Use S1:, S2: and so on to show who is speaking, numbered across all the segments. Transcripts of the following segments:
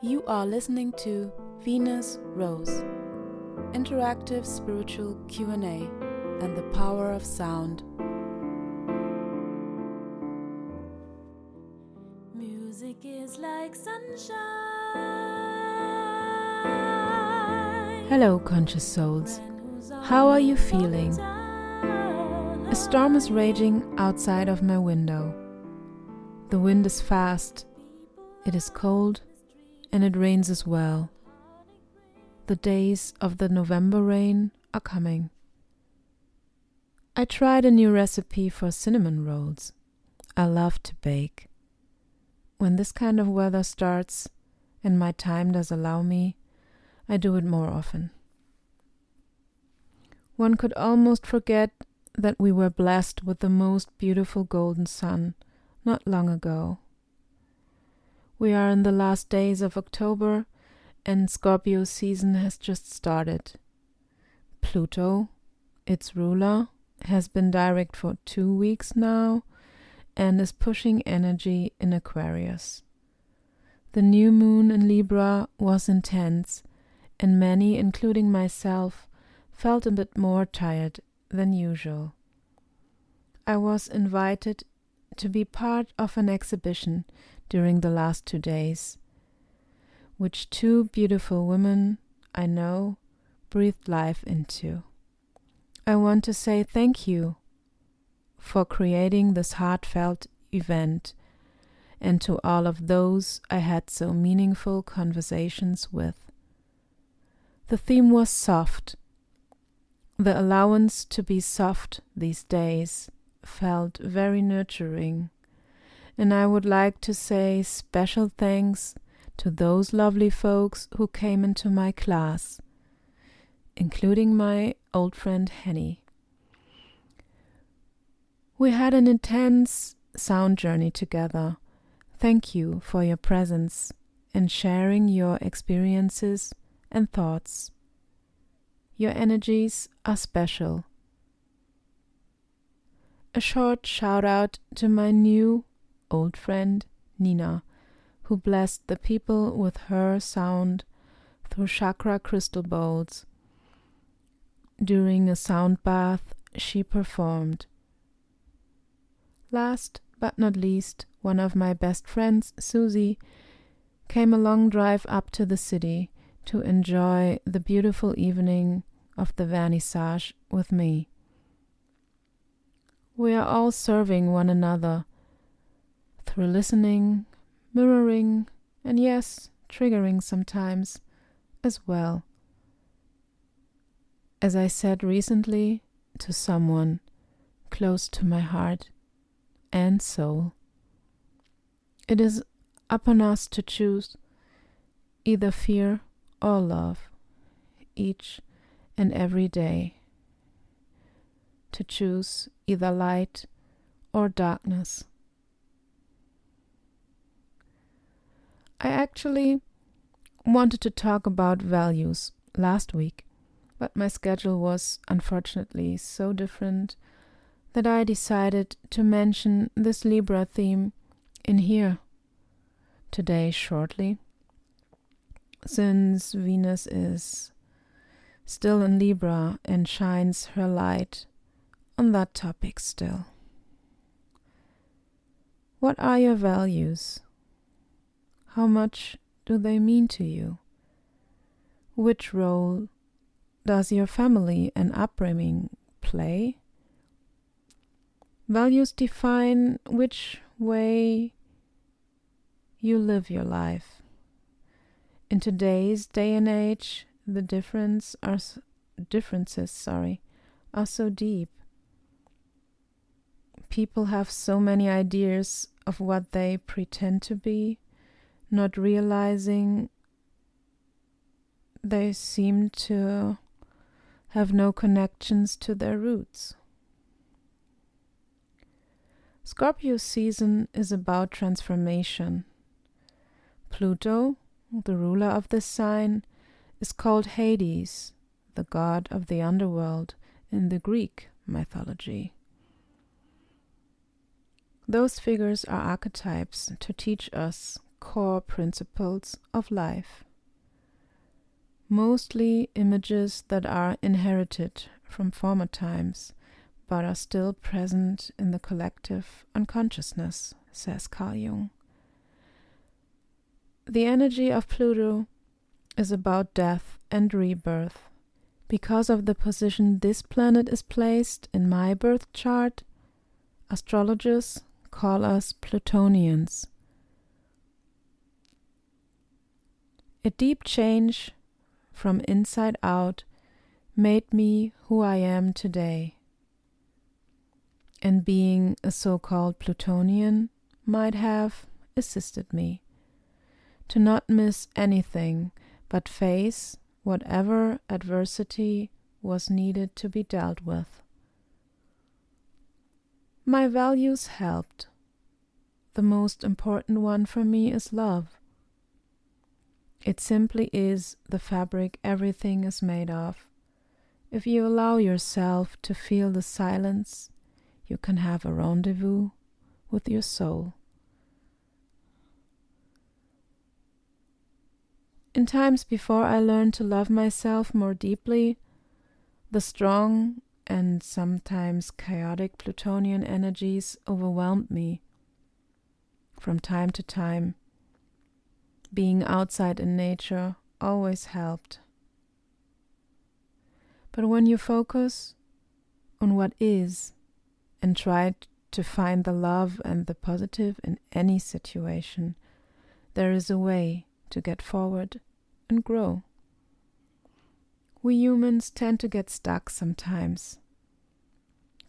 S1: You are listening to Venus Rose, interactive spiritual Q&A and the power of sound.
S2: Music is like sunshine.
S1: Hello, conscious souls. How are you feeling? A storm is raging outside of my window. The wind is fast, it is cold, and it rains as well. The days of the November rain are coming. I tried a new recipe for cinnamon rolls. I love to bake. When this kind of weather starts, and my time does allow me, I do it more often. One could almost forget that we were blessed with the most beautiful golden sun not long ago. We are in the last days of October, and Scorpio season has just started. Pluto, its ruler, has been direct for 2 weeks now and is pushing energy in Aquarius. The new moon in Libra was intense, and many, including myself, felt a bit more tired than usual. I was invited to be part of an exhibition during the last 2 days, which 2 beautiful women I know breathed life into. I want to say thank you for creating this heartfelt event, and to all of those I had so meaningful conversations with. The theme was soft. The allowance to be soft these days felt very nurturing, and I would like to say special thanks to those lovely folks who came into my class, including my old friend Henny. We had an intense sound journey together. Thank you for your presence and sharing your experiences and thoughts. Your energies are special. A short shout out to my new old friend Nina, who blessed the people with her sound through chakra crystal bowls. During a sound bath she performed. Last but not least, one of my best friends, Susie, came a long drive up to the city to enjoy the beautiful evening of the vernissage with me. We are all serving one another through listening, mirroring, and yes, triggering sometimes as well. As I said recently to someone close to my heart and soul, it is upon us to choose either fear or love each and every day, to choose either light or darkness. I actually wanted to talk about values last week, but my schedule was unfortunately so different that I decided to mention this Libra theme in here today shortly, since Venus is still in Libra and shines her light on that topic still. What are your values? How much do they mean to you? Which role does your family and upbringing play? Values define which way you live your life. In today's day and age, the differences are so deep. People have so many ideas of what they pretend to be, not realizing they seem to have no connections to their roots. Scorpio season is about transformation. Pluto, the ruler of this sign, is called Hades, the god of the underworld in the Greek mythology. Those figures are archetypes to teach us core principles of life. Mostly images that are inherited from former times, but are still present in the collective unconsciousness, says Carl Jung. The energy of Pluto is about death and rebirth. Because of the position this planet is placed in my birth chart, astrologers call us Plutonians. A deep change from inside out made me who I am today. And being a so-called Plutonian might have assisted me to not miss anything but face whatever adversity was needed to be dealt with. My values helped. The most important one for me is love. It simply is the fabric everything is made of. If you allow yourself to feel the silence, you can have a rendezvous with your soul. In times before I learned to love myself more deeply, the strong and sometimes chaotic Plutonian energies overwhelmed me. From time to time, being outside in nature always helped. But when you focus on what is and try to find the love and the positive in any situation, there is a way to get forward and grow. We humans tend to get stuck sometimes,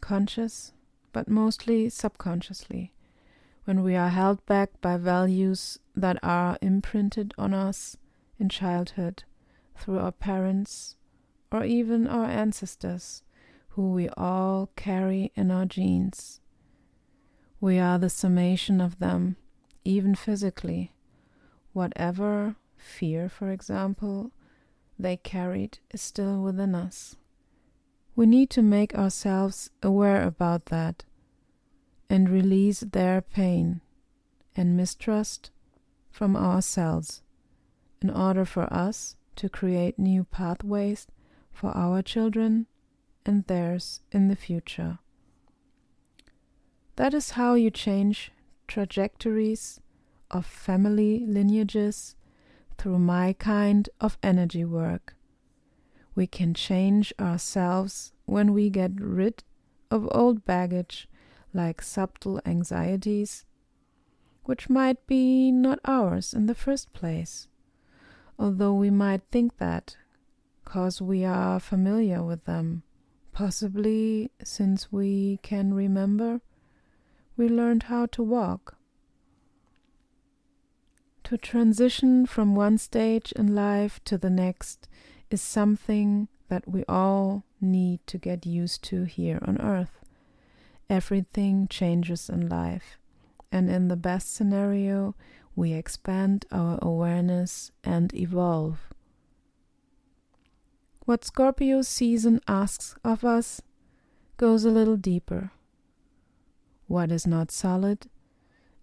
S1: conscious, but mostly subconsciously, when we are held back by values that are imprinted on us in childhood through our parents or even our ancestors, who we all carry in our genes. We are the summation of them, even physically. Whatever fear, for example, they carried is still within us. We need to make ourselves aware about that and release their pain and mistrust from ourselves in order for us to create new pathways for our children and theirs in the future. That is how you change trajectories of family lineages through my kind of energy work. We can change ourselves when we get rid of old baggage like subtle anxieties, which might be not ours in the first place, although we might think that, 'cause we are familiar with them, possibly since we can remember, we learned how to walk. To transition from one stage in life to the next is something that we all need to get used to here on Earth. Everything changes in life, and in the best scenario, we expand our awareness and evolve. What Scorpio season asks of us goes a little deeper. What is not solid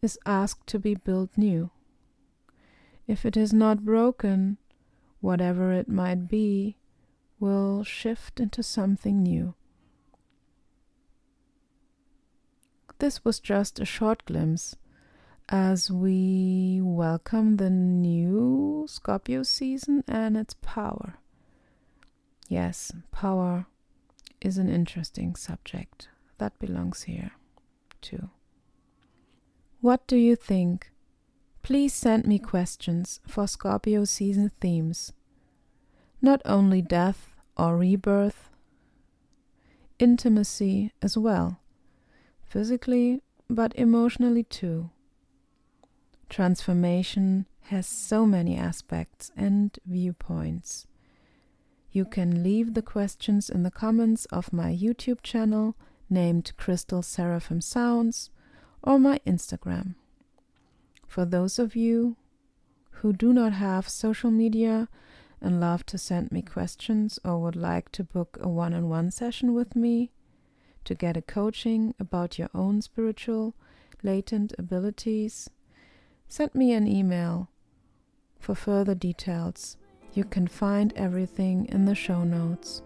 S1: is asked to be built new. If it is not broken, whatever it might be will shift into something new. This was just a short glimpse as we welcome the new Scorpio season and its power. Yes, power is an interesting subject. That belongs here, too. What do you think? Please send me questions for Scorpio season themes. Not only death or rebirth, intimacy as well, physically but emotionally too. Transformation has so many aspects and viewpoints. You can leave the questions in the comments of my YouTube channel named Crystal Seraphim Sounds or my Instagram. For those of you who do not have social media and love to send me questions or would like to book a one-on-one session with me to get a coaching about your own spiritual latent abilities, send me an email for further details. You can find everything in the show notes.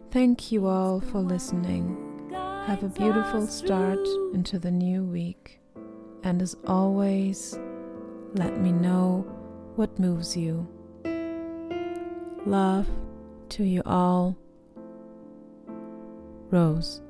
S1: Thank you all for listening. Have a beautiful start into the new week. And as always, let me know what moves you. Love to you all. Rose.